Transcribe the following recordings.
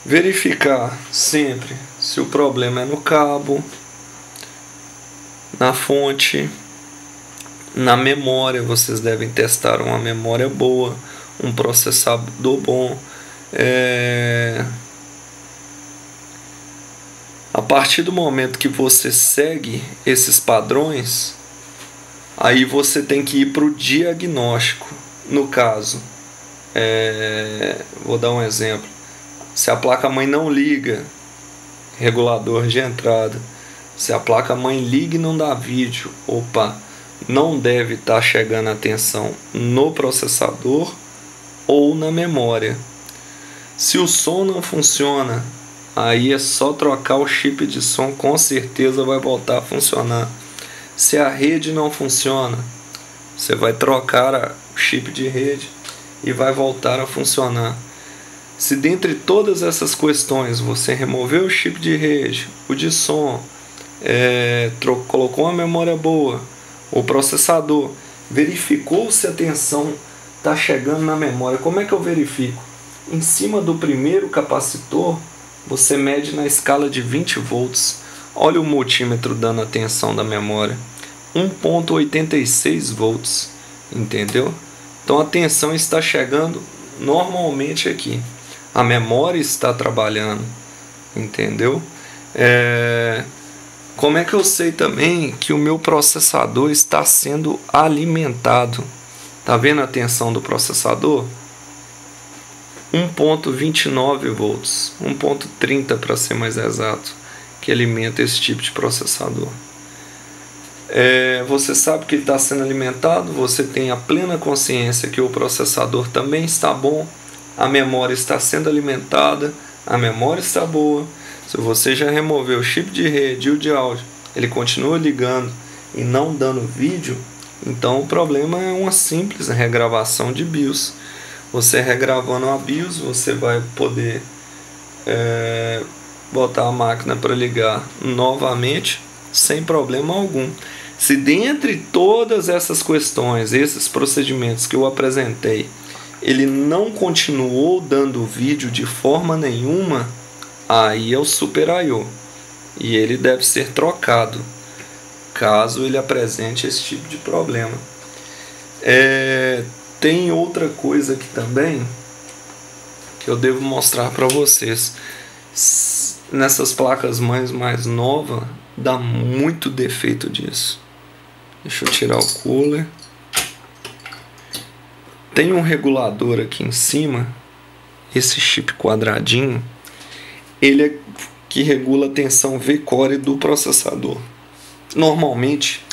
Verificar sempre se o problema é no cabo, na fonte, na memória. Vocês devem testar uma memória boa, um processador bom. A partir do momento que você segue esses padrões, aí você tem que ir para o diagnóstico. No caso, vou dar um exemplo. Se a placa-mãe não liga, regulador de entrada. Se a placa-mãe liga e não dá vídeo, não deve estar chegando a tensão no processador ou na memória. Se o som não funciona, aí é só trocar o chip de som, com certeza vai voltar a funcionar. Se a rede não funciona, você vai trocar o chip de rede e vai voltar a funcionar. Se dentre todas essas questões você removeu o chip de rede, o de som, colocou uma memória boa, o processador, verificou se a tensão está chegando na memória. Como é que eu verifico? Em cima do primeiro capacitor, você mede na escala de 20 volts. Olha o multímetro dando a tensão da memória. 1,86 volts. Entendeu? Então a tensão está chegando normalmente aqui. A memória está trabalhando. Entendeu? Como é que eu sei também que o meu processador está sendo alimentado? Tá vendo a tensão do processador? 1,29 volts, 1,30 para ser mais exato, que alimenta esse tipo de processador. Você sabe que ele está sendo alimentado, você tem a plena consciência que o processador também está bom, a memória está sendo alimentada, a memória está boa. Se você já removeu o chip de rede e o de áudio, ele continua ligando e não dando vídeo, então o problema é uma simples regravação de BIOS. Você regravando a BIOS, você vai poder botar a máquina para ligar novamente sem problema algum. Se dentre todas essas questões, esses procedimentos que eu apresentei, ele não continuou dando vídeo de forma nenhuma, aí é o Super I/O e ele deve ser trocado caso ele apresente esse tipo de problema. Tem outra coisa aqui também que eu devo mostrar para vocês. Nessas placas mães mais novas dá muito defeito disso. Deixa eu tirar o cooler. Tem um regulador aqui em cima, esse chip quadradinho, ele é que regula a tensão V-Core do processador. Normalmente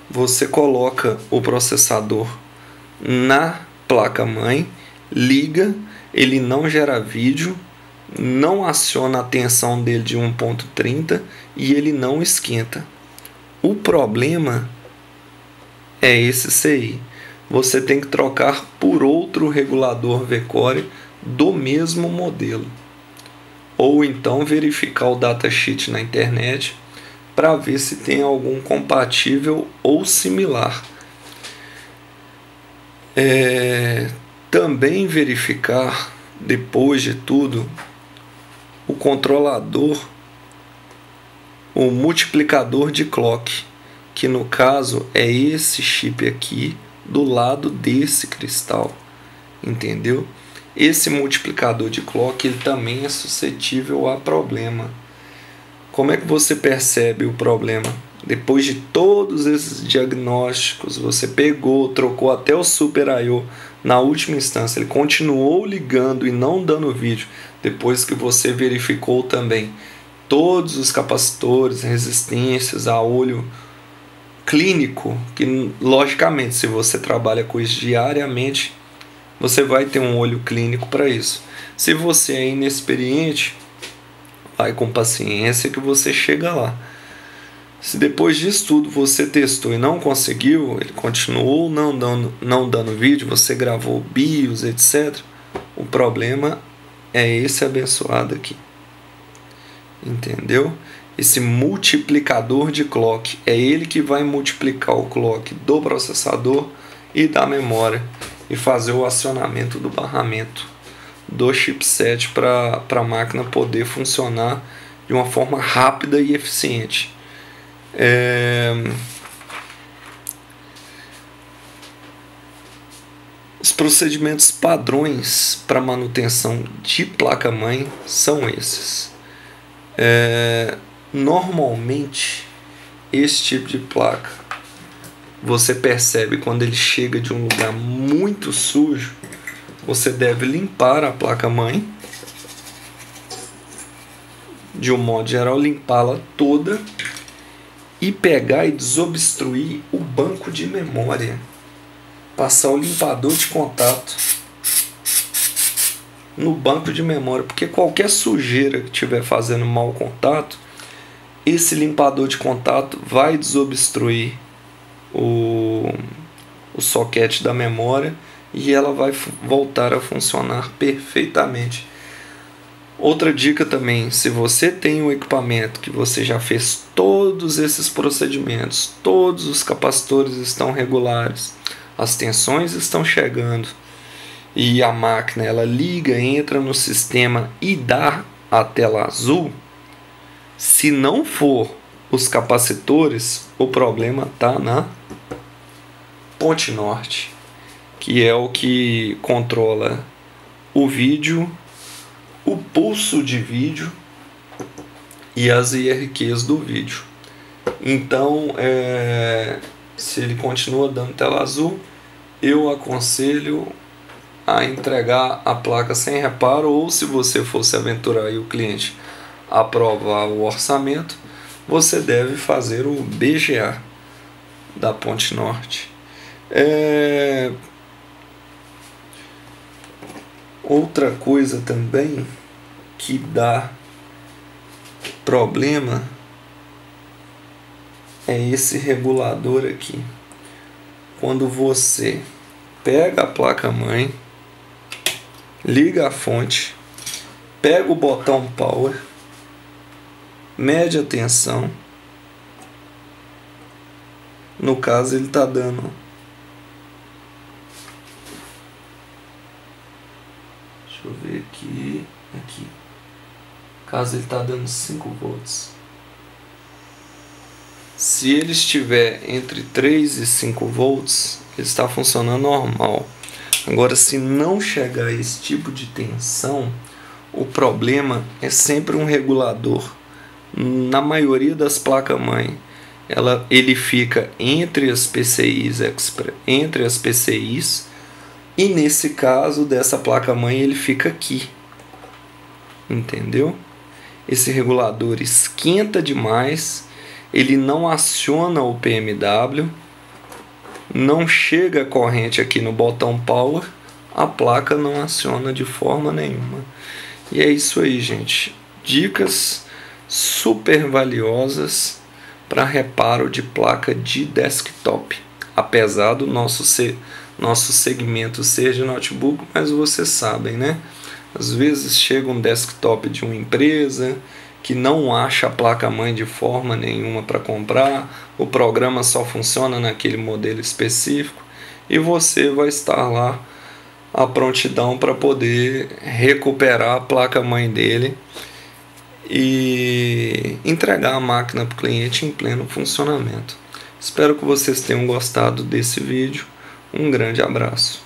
você coloca o processador na placa-mãe, liga, ele não gera vídeo, não aciona a tensão dele de 1,30 e ele não esquenta. O problema é esse CI. Você tem que trocar por outro regulador V-Core do mesmo modelo. Ou então verificar o datasheet na internet para ver se tem algum compatível ou similar. Também verificar, depois de tudo, o controlador, o multiplicador de clock, que no caso é esse chip aqui do lado desse cristal, entendeu? Esse multiplicador de clock ele também é suscetível a problema. Como é que você percebe o problema? Depois de todos esses diagnósticos, você pegou, trocou até o Super I/O, na última instância ele continuou ligando e não dando vídeo, depois que você verificou também todos os capacitores, resistências a olho clínico, que logicamente se você trabalha com isso diariamente, você vai ter um olho clínico para isso. Se você é inexperiente, vai com paciência que você chega lá. Se depois disso tudo você testou e não conseguiu, ele continuou não dando vídeo, você gravou BIOS, etc. O problema é esse abençoado aqui. Entendeu? esse multiplicador de clock. É ele que vai multiplicar o clock do processador e da memória e fazer o acionamento do barramento do chipset para a máquina poder funcionar de uma forma rápida e eficiente. Os procedimentos padrões para manutenção de placa-mãe são esses. Normalmente, esse tipo de placa, você percebe quando ele chega de um lugar muito sujo, você deve limpar a placa-mãe, de um modo geral, limpá-la toda e pegar e desobstruir o banco de memória. Passar o limpador de contato no banco de memória, porque qualquer sujeira que estiver fazendo mau contato, esse limpador de contato vai desobstruir o soquete da memória e ela vai voltar a funcionar perfeitamente. Outra dica também, se você tem um equipamento que você já fez todos esses procedimentos, todos os capacitores estão regulares, as tensões estão chegando e a máquina ela liga, entra no sistema e dá a tela azul, se não for os capacitores, o problema está na ponte norte, que é o que controla o vídeo, o pulso de vídeo e as IRQs do vídeo. Então, se ele continua dando tela azul, eu aconselho a entregar a placa sem reparo, ou se você for se aventurar e o cliente aprovar o orçamento, você deve fazer o BGA da ponte norte. Outra coisa também que dá problema é esse regulador aqui. Quando você pega a placa-mãe, liga a fonte, pega o botão power, mede a tensão. No caso ele está dando, deixa eu ver aqui. No caso ele está dando 5 volts. Se ele estiver entre 3 e 5 volts, ele está funcionando normal. Agora, se não chegar a esse tipo de tensão, o problema é sempre um regulador. Na maioria das placas-mãe, ele fica entre as PCIs, e nesse caso dessa placa-mãe ele fica aqui. Entendeu? Esse regulador esquenta demais, ele não aciona o PMW, não chega a corrente aqui no botão power, a placa não aciona de forma nenhuma. E é isso aí, gente. Dicas super valiosas para reparo de placa de desktop. Apesar do nosso segmento ser de notebook, mas vocês sabem, né? Às vezes chega um desktop de uma empresa que não acha a placa-mãe de forma nenhuma para comprar, o programa só funciona naquele modelo específico e você vai estar lá à prontidão para poder recuperar a placa-mãe dele e entregar a máquina para o cliente em pleno funcionamento. Espero que vocês tenham gostado desse vídeo. Um grande abraço.